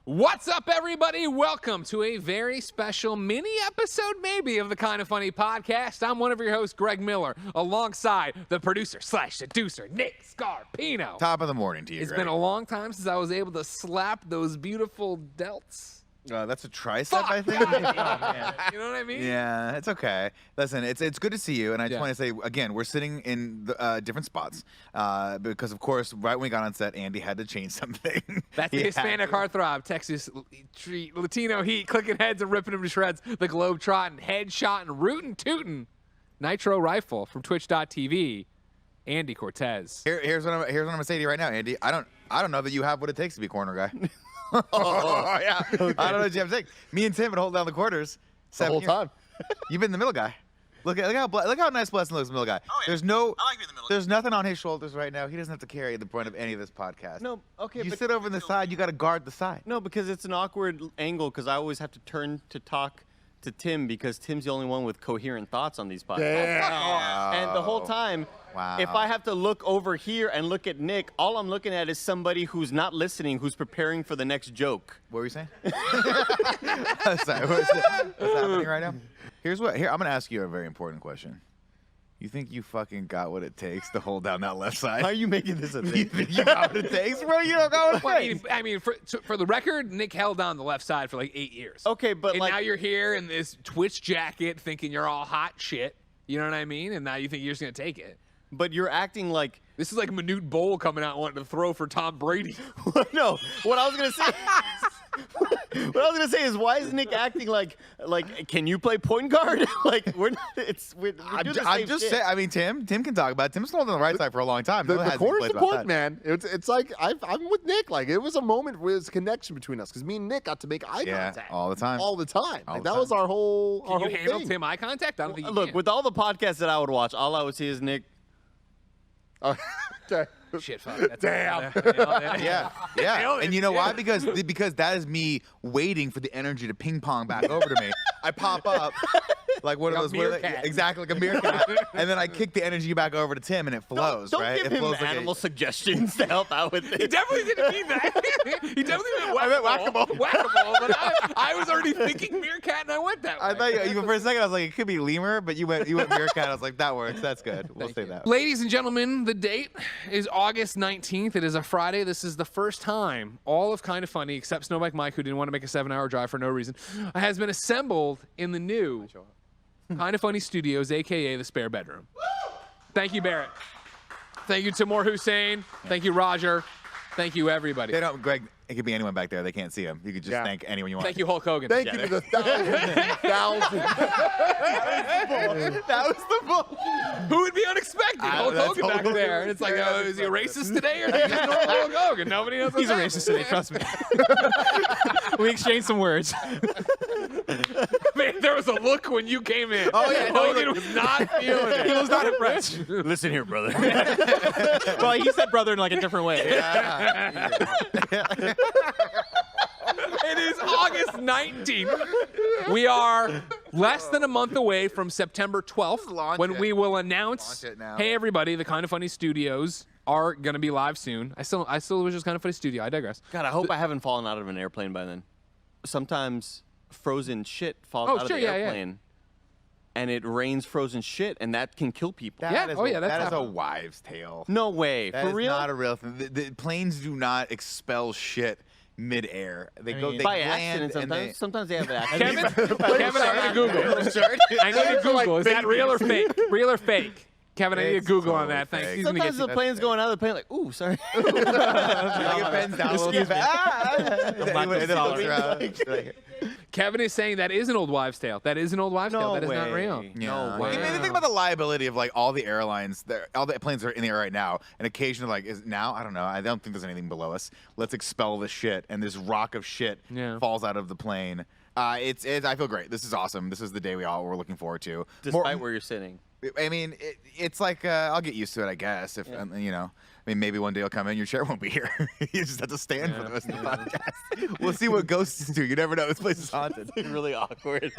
What's up, everybody? Welcome to a very special mini episode, maybe, of the Kind of Funny podcast. I'm one of your hosts, Greg Miller, alongside the producer / seducer, Nick Scarpino. Top of the morning to you, It's Greg. been a long time since I was able to slap those beautiful delts. That's a tricep, I think. Oh, man. You know what I mean? Yeah, it's okay. Listen, it's good to see you, and I just Yeah. want to say again, we're sitting in the, different spots because, of course, right when we got on set, Andy had to change something. That's the Hispanic heartthrob, Texas Latino heat, clicking heads and ripping them to shreds, the globe trotting, headshot and rootin' tootin' nitro rifle from Twitch.tv, Andy Cortez. Here's what I'm gonna say to you right now, Andy. I don't know that you have what it takes to be a corner guy. Yeah, okay. I don't know what you have to take. Me and Tim would hold down the quarters The whole time. You've been the middle guy. Look how nice Blessing looks, the middle guy. Oh, yeah. There's no, I like being the middle there's nothing on his shoulders right now. He doesn't have to carry the brunt of any of this podcast. No, okay, You but sit over on the side. You got to guard the side. no, because it's an awkward angle because I always have to turn to talk to Tim because Tim's the only one with coherent thoughts on these podcasts. And the whole time, Wow. if I have to look over here and look at Nick, all I'm looking at is somebody who's not listening, who's preparing for the next joke. What were you saying? Sorry, what's happening right now? Here, I'm gonna ask you a very important question. You think you fucking got what it takes to hold down that left side? How are you making this a You thing? think you got what it takes, bro? You don't got what it takes. I mean, for the record, Nick held down the left side for like 8 years. Okay, but And like, now you're here in this Twitch jacket thinking you're all hot shit. You know what I mean? And now you think you're just going to take it. but you're acting like, This is like Manute Bowl coming out wanting to throw for Tom Brady. no, what I was going to say. What I was gonna say is, why is Nick acting like can you play point guard? Like we're not. We do the I'm same just shit. saying. I mean, Tim can talk about it. Tim's holding on the right side for a long time. The No one has corner's any the place about point, man. It's like I'm with Nick. Like it was a moment where there's a connection between us because me and Nick got to make eye Yeah, contact all the time. All the time. All Like the that was time. our whole. Can our you whole handle thing. Tim eye contact? I don't think you Look, can. with all the podcasts that I would watch, all I would see is Nick. Okay. Shit, fuck. That's Damn. Yeah, yeah. And you know why? Because that is me waiting for the energy to ping pong back over to me. I pop up like one Like a of those what are they- meerkat. exactly like a meerkat, and then I kick the energy back over to Tim, and it flows. Don't right? give It him flows like animal suggestions to help out with He it. definitely didn't mean that. He definitely meant I meant whack-a-mole. Whack-a-mole, but I was already thinking meerkat, and I went that way. I thought you for a second I was like it could be lemur, but you went meerkat. I was like that works. That's good. We'll say that. Ladies and gentlemen, the date is August 19th. It is a Friday. This is the first time all of Kind of Funny, except Snowbike Mike, who didn't want to make a 7-hour drive for no reason, has been assembled in the new Kind of Funny Studios, a.k.a. the spare bedroom. Thank you, Barrett. Thank you, Timur Hussein. Thank you, Roger. Thank you, everybody. They don't, Greg. It could be anyone back there. They can't see him. You could just Yeah. thank anyone you want. Thank you, Hulk Hogan. Thank you for the thousand. That was the bull. Who would be unexpected? Hulk that's Hogan Hulk back Hogan. there. And it's like, is he a racist today or is he just normal Hulk Hogan? Nobody knows. He's a racist today, trust me. We exchanged some words. Man, there was a look when you came in. Oh, yeah, no, Hogan was not feeling it. He was not impressed. Listen here, brother. Well, he said brother in like a different way. It is August 19th. We are less than a month away from September 12th Launch when it. we will announce, Launch it now. hey, everybody, the Kind of Funny Studios are going to be live soon. I still wish it was Kind of Funny Studio. I digress. God, I hope I haven't fallen out of an airplane by then. Sometimes frozen shit falls out of the yeah. airplane, and it rains frozen shit, and that can kill people. Yeah, That is oh, yeah, that's that is a happened. wives' tale. No way. That For is real? not a real thing. The planes do not expel shit mid-air. They go they By land accident and sometimes. they, Sometimes they have accidents. Kevin, I need to Google. I need to Google. Is that real or fake? Real or fake? Kevin, I need to It's Google on totally that. Thanks. fake. He's gonna get Sometimes the plane's going out of the plane like, ooh, sorry. like it bends down a little bit. Kevin is saying that is an old wives' tale. That is an old wives' tale. No That is not real. way. Yeah. No way. I mean, think about the liability of like all the airlines, all the planes that are in the air right now, and occasionally like is now I don't know. I don't think there's anything below us. Let's expel the shit, and this rock of shit Yeah. falls out of the plane. I feel great. This is awesome. This is the day we're looking forward to. Despite where you're sitting. I mean, it's like I'll get used to it, I guess. If you know, I mean, maybe one day you'll come in, your chair won't be here. You just have to stand for the rest of the podcast. We'll see what ghosts do. You never know. This place is haunted. It's really awkward.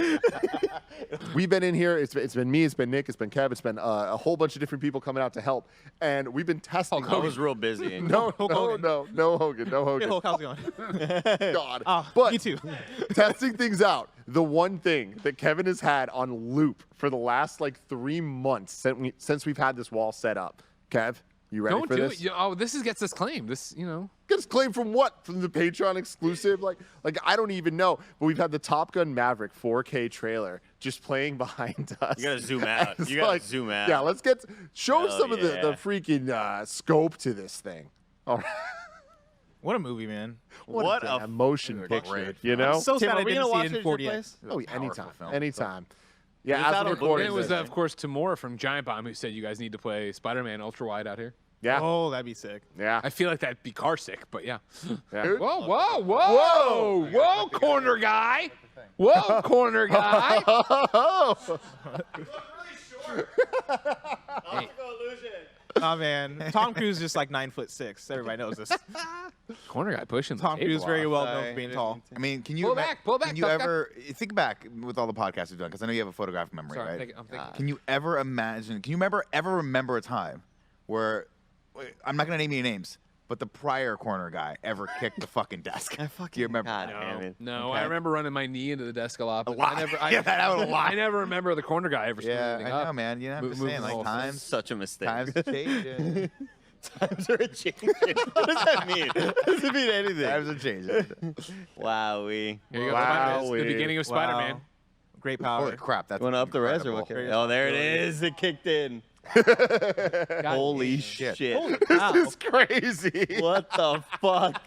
We've been in here. It's been me. It's been Nick. It's been Kev. It's been a whole bunch of different people coming out to help, and we've been testing. I was real busy. No Hogan. No Hey, Hogan. Hulk, how's it going? God. Oh, But me too. testing things out. The one thing that Kevin has had on loop for the last like 3 months since we've had this wall set up. Kev, you ready Don't for do this? it. Oh, this gets us claimed. This, you know. Gets claimed from what? From the Patreon exclusive? Like I don't even know. But we've had the Top Gun Maverick 4K trailer just playing behind us. You gotta zoom out. It's You gotta zoom out. Yeah, let's show Hell some of the yeah. freaking scope to this thing. All right. What a movie, man. What a a motion great picture, film. you know? I'm so Tim, sad are I we didn't gonna see watch it it in at your 4DX. place? Oh, Powerful anytime. film. Anytime. Is Yeah, that as a- of And recording it was, this. of course, Tamora from Giant Bomb who said you guys need to play Spider-Man Ultra Wide out here. Yeah. Oh, that'd be sick. Yeah. I feel like that'd be car sick, but yeah. Yeah. Whoa, corner guy. Whoa, corner guy. Oh man, Tom Cruise is just like 9'6". Everybody knows this. Corner guy pushing the Tom table Cruise very off. well known for being tall. I mean, can you Pull back, pull back, Can you tough guy. ever think back with all the podcasts we've done? Because I know you have a photographic memory, Sorry, right? I'm thinking. Can you ever imagine? Can you ever remember a time where I'm not gonna name any names, but the prior corner guy ever kicked the fucking desk? Do you remember? God damn it. No, Okay. I remember running my knee into the desk a lot. But lot. I never, Yeah, that happened a lot. I never remember the corner guy ever screwing Yeah, anything I up. know, man. You know, I'm Mo- just moving saying, the like whole times Such a mistake. changing. Times are changing. What does that mean? Does it mean anything? Times are changing. Wowee. Here you go. Wow, Spider-Man. It's the beginning of Spider-Man. Wow. Great power. Holy crap! That's Went up the res or incredible. what? Oh, there it is. It kicked in. Holy shit. shit. This is crazy. What the fuck?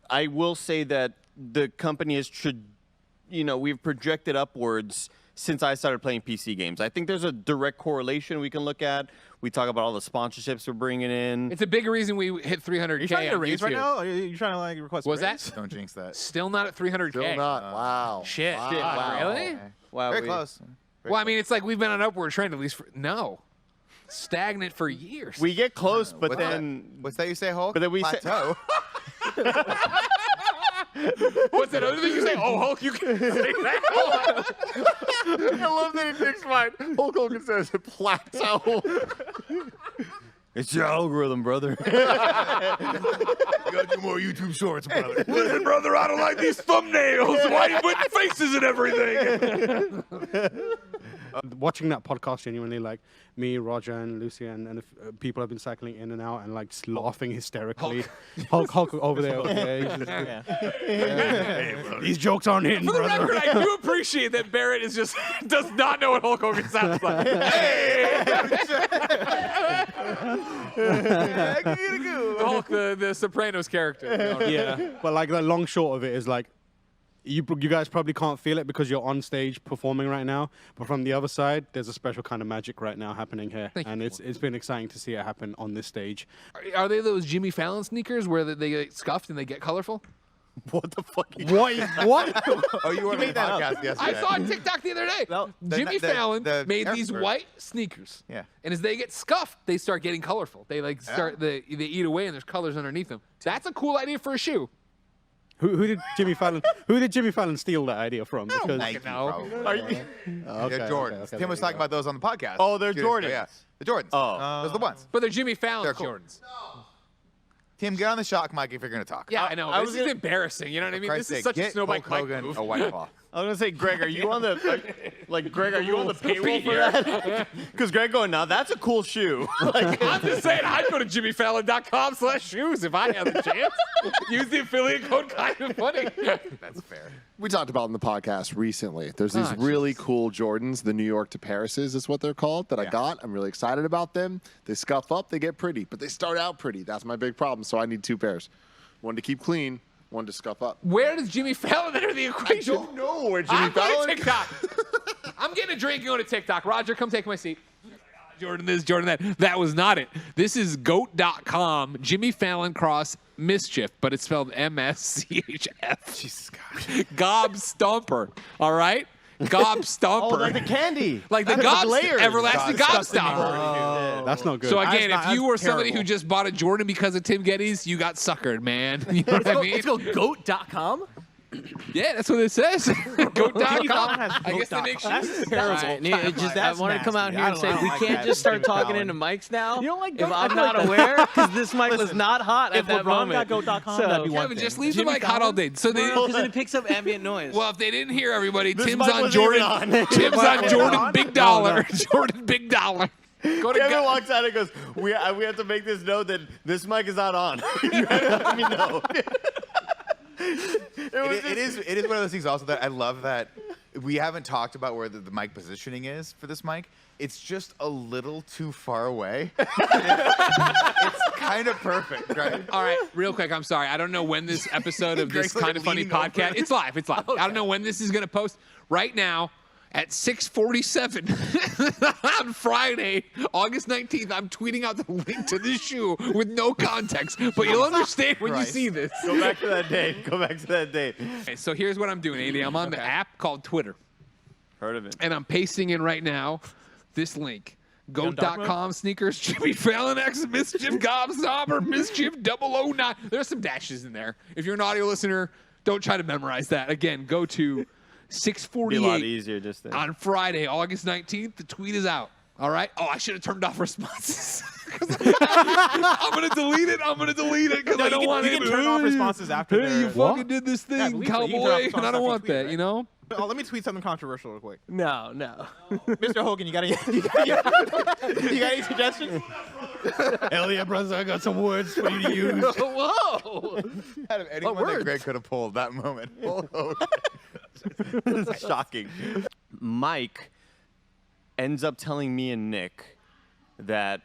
I will say that the company is, we've projected upwards since I started playing PC games. I think there's a direct correlation we can look at. We talk about all the sponsorships we're bringing in. It's a big reason we hit 300K Are you trying to on raise right YouTube. now? Are you trying to like request? Was a that? raise? Don't jinx that. Still not at 300K. Still not. Wow. Shit. Wow. Really? Wow, Very close. Well, I mean, it's like we've been on an upward trend at least for stagnant for years. we get close, but What's then What's that you say, Hulk? But then we say- Plateau. What's that other thing you say? Oh, Hulk, you can say that. I love that in Nick's mind. Hulk Hogan says plateau. it's your algorithm, brother. You gotta do more YouTube shorts, brother. Listen, brother, I don't like these thumbnails. Why are you putting faces and everything? Watching that podcast genuinely, like me, Roger, and Lucy, and people have been cycling in and out and like just laughing hysterically. Hulk over there. Okay, he's just, these jokes aren't hitting, For the brother. record, I do appreciate that Barrett does not know what Hulk Hogan sounds like. Hulk, the Sopranos character. Yeah, but like the long short of it is like, you guys probably can't feel it because you're on stage performing right now, but from the other side, there's a special kind of magic right now happening here, and it's been exciting to see it happen on this stage. Are they those Jimmy Fallon sneakers where they get scuffed and they get colorful? What the fuck? What? Oh, you were on the podcast yesterday. I saw on TikTok the other day. No, Jimmy Fallon the made these character. white sneakers. Yeah. And as they get scuffed, they start getting colorful. They like start they eat away and there's colors underneath them. That's a cool idea for a shoe. Who did Jimmy Fallon? Who did Jimmy Fallon steal that idea from? Because Nike, No. probably. Are you? They're Jordans. Tim was talking about those on the podcast. Oh, they're 2 days ago, Jordans. Yeah, the Jordans. Oh. Those are the ones. But they're Jimmy Fallon They're cool. Jordans. Tim, get on the shock mic if you're gonna talk. Yeah, I know. I This was is gonna- embarrassing. You know what I mean? Christ's This is sake, such a get snowbike Hulk Hogan move. a white claw. I was gonna say, Greg, are you on the Greg? Are you on the payroll for that? Because Greg going, now that's a cool shoe. Like, I'm just saying, I'd go to jimmyfallon.com/shoes if I had the chance. Use the affiliate code Kind of Funny. That's fair. We talked about in the podcast recently. There's these Ah, really cool Jordans, the New York to Parises is what they're called, that I got. I'm really excited about them. They scuff up, they get pretty, but they start out pretty. That's my big problem, so I need 2 pairs. One to keep clean, one to scuff up. Where does Jimmy Fallon enter the equation? I don't know where Jimmy I'm going Fallon... to TikTok. I'm getting a drink and going to TikTok. Roger, come take my seat. Jordan this, Jordan that. That was not it. This is goat.com, Jimmy Fallon cross mischief, but it's spelled MSCHF. Jesus God. Gob Stomper. All right? Gobstopper. Oh, like the candy. Like the That's layers. everlasting gobstopper. Oh. That's not good. So again, That's if you not- were that's somebody who terrible. just bought a Jordan because of Tim Geddes, you got suckered, man. You know what I mean? Let's go goat.com. Yeah, that's what it says. Goat.com. has I guess they goat.com. make That's shoes. terrible. I That's want to come out nasty. here I and don't say like we that. can't just start David talking Allen. into mics now. You don't like if goat? I'm I not like that. aware, because this mic was Listen, not hot If at that LeBron moment. got goat.com, So- that'd be Yeah, one but thing. just leave Jimmy the mic hot all Fallon? day. So they, Because then it picks up ambient noise. well, if they didn't hear everybody, Tim's mic on wasn't Jordan. even on. Tim's on Mic Jordan on? Big Dollar. Jordan Big Dollar. Go to Kevin walks out and goes, we have to make this note that this mic is not on. You have to let me know. It is one of those things also that I love that we haven't talked about where the mic positioning is for this mic. It's just a little too far away. It's kind of perfect, right? All right, real quick. I'm sorry. I don't know when this episode of this Greg's, like, kind of funny leaning over. podcast. It's live. It's live. I don't know when this is gonna post. Right now, at 6:47 on Friday, August 19th, I'm tweeting out the link to this shoe with no context. But you'll understand when you Christ. see this. Go back to that date. Go back to that date. Okay, so here's what I'm doing, Andy. I'm on the app called Twitter, Heard of it. and I'm pasting in right now this link. Document? Goat.com sneakers, Jimmy Fallon X, Mischief Gobstopper, Mischief 009. There's some dashes in there. If you're an audio listener, don't try to memorize that. Again, go to Be a lot 648 easier just then. on Friday, August 19th. The tweet is out. All right. Oh, I should have turned off responses. I'm gonna delete it. I'm gonna delete it because No, I don't want you it. can turn off responses after Hey, you they're- fucking did this Yeah, thing, believe it. You can turn off cowboy, and I responses don't after want tweet, that. right? You know. Oh, let me tweet something controversial real quick. No. Mr. Hogan, you got any suggestions? Hell yeah, brother! I got some words for you to use. Whoa! Out of anyone that words? Greg could have pulled that moment. Shocking. Mike ends up telling me and Nick that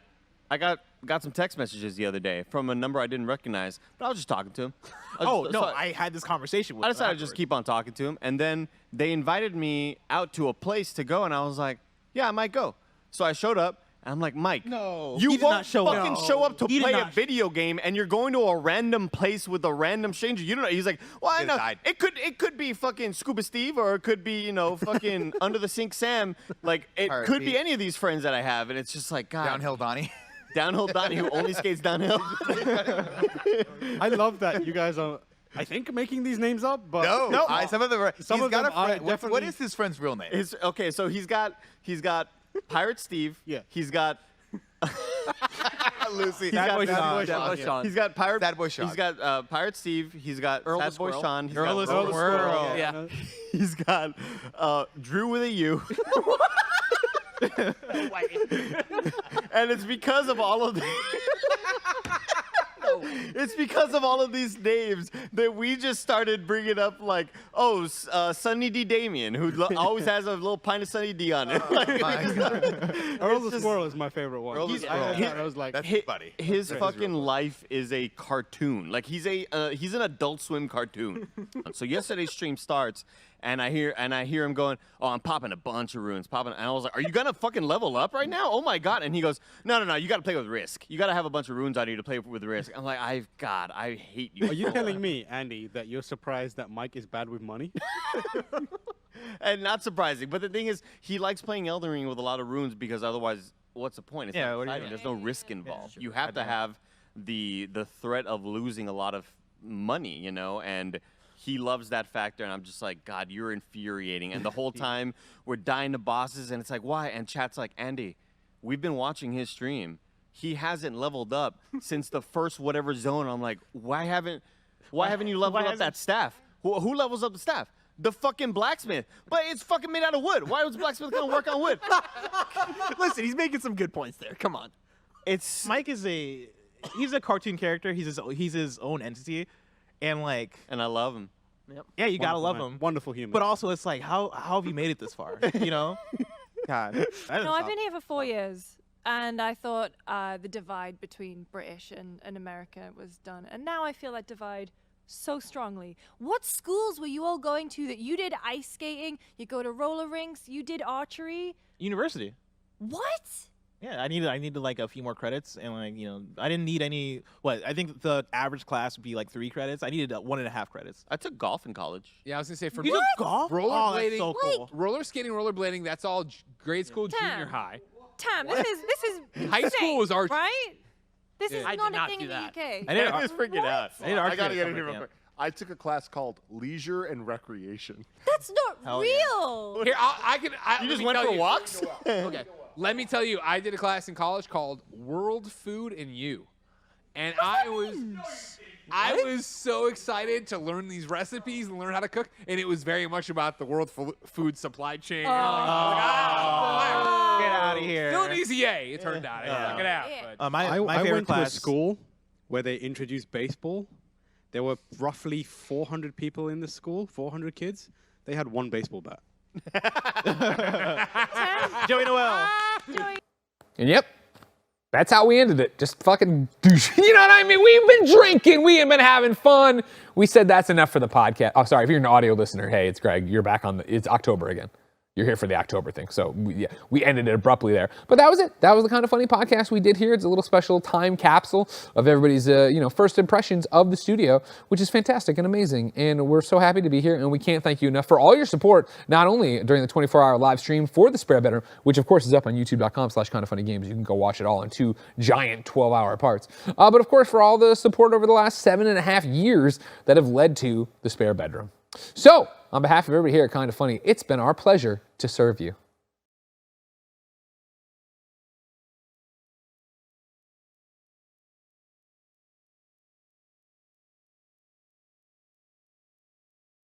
I got some text messages the other day from a number I didn't recognize, but I was just talking to him. Oh, no, I had this conversation with I him decided to just afterwards. keep on talking to him, and then they invited me out to a place to go, and I was like, yeah, I might go. So I showed up, and I'm like, Mike, No. you He did won't not show fucking up. show up to He did play a not. video game, and you're going to a random place with a random stranger. You don't know. He's like, well, I Could've know. died. It could be fucking Scuba Steve, or it could be, fucking Under the Sink Sam. Like, it Pirate could be Pete. any of these friends that I have, and it's just like, God. Downhill Donnie. Downhill Donnie, who only skates downhill. I love that you guys are. I think making these names up, but No, some of them. Some He's of got them a I friend. What definitely- is his friend's real name? Okay, so he's got Pirate Steve. Yeah. He's got Lucy. Bad Boy got- Sean. Sean. He's got Pirate. Sad Boy Sean. He's got Pirate Steve. He's got Earl the Sad Boy Squirrel. Sean. He's Earl got the Squirrel. Yeah. He's got Drew with a U. And it's because of all of It's because of all of these names that we just started bringing up, like, Sunny D. Damien, who always has a little pint of Sunny D on it. My God. Earl the just- Squirrel is my favorite one. Earl the Squirrel. I was like, That's Hi- buddy. His That is fucking real. life is a cartoon. Like he's an Adult Swim cartoon. So yesterday's stream starts, and I hear him going, "Oh, I'm popping a bunch of runes, popping." And I was like, "Are you gonna fucking level up right now? Oh my God!" And he goes, "No, you got to play with risk. You got to have a bunch of runes on you to play with risk." I'm like, I hate you." are you telling me, Andy, that you're surprised that Mike is bad with money? And not surprising, but the thing is, he likes playing Elden Ring with a lot of runes because otherwise, what's the point? It's Yeah, not what are you exciting. doing? There's no risk involved. You have to have the threat of losing a lot of money, and he loves that factor, and I'm just like, God, you're infuriating. And the whole time we're dying to bosses, and it's like, why? And chat's like, Andy, we've been watching his stream. He hasn't leveled up since the first whatever zone. I'm like, why haven't you leveled up that staff? Who levels up the staff? The fucking blacksmith. But it's fucking made out of wood. Why was blacksmith gonna work on wood? Listen, he's making some good points there. Come on. It's Mike is he's a cartoon character. He's his own entity, and like, and I love him. yeah, you gotta love man. him. Wonderful human. But also, it's like, how have you made it this far? You know? God. No, I've been here for 4 years, and I thought the divide between British and America was done, and now I feel that divide so strongly. What schools were you all going to that you did ice skating, you go to roller rinks, you did archery? University. What? Yeah, I needed like a few more credits, and like I didn't need any. I think the average class would be like 3 credits. I needed 1.5 credits. I took golf in college. Yeah, I was gonna say for You me, took golf? Oh, that's rollerblading, so cool. roller skating, rollerblading. That's all grade school, junior high. Tam, this is High school was archery. right? This is I not did a not thing do in that. the UK. I did Just freaking out. I did I archery gotta at get in summer here real camp. quick. I took a class called Leisure and Recreation. That's not Hell yeah. real. Here, I can. You let just me went tell for you. walks? Okay, let me tell you. I did a class in college called World Food and You, and I was so excited to learn these recipes and learn how to cook, and it was very much about the world food supply chain. Get out of here. Still an easy A, it turned out. I stuck it out. Yeah. But My I favorite went to a class. school where they introduced baseball. There were roughly 400 people in the school, 400 kids. They had one baseball bat. Joey Noel. And yep, that's how we ended it. Just fucking, you know what I mean? We've been drinking. We have been having fun. We said that's enough for the podcast. Oh, sorry. If you're an audio listener, hey, it's Greg. You're back it's October again. You're here for the October thing. So we ended it abruptly there. But that was it. That was the kind of funny podcast we did here. It's a little special time capsule of everybody's, first impressions of the studio, which is fantastic and amazing. And we're so happy to be here. And we can't thank you enough for all your support, not only during the 24-hour live stream for the Spare Bedroom, which of course is up on youtube.com/kindoffunnygames. You can go watch it all in 2 giant 12-hour parts. But of course, for all the support over the last 7.5 years that have led to the Spare Bedroom. So, on behalf of everybody here at Kind of Funny, it's been our pleasure to serve you.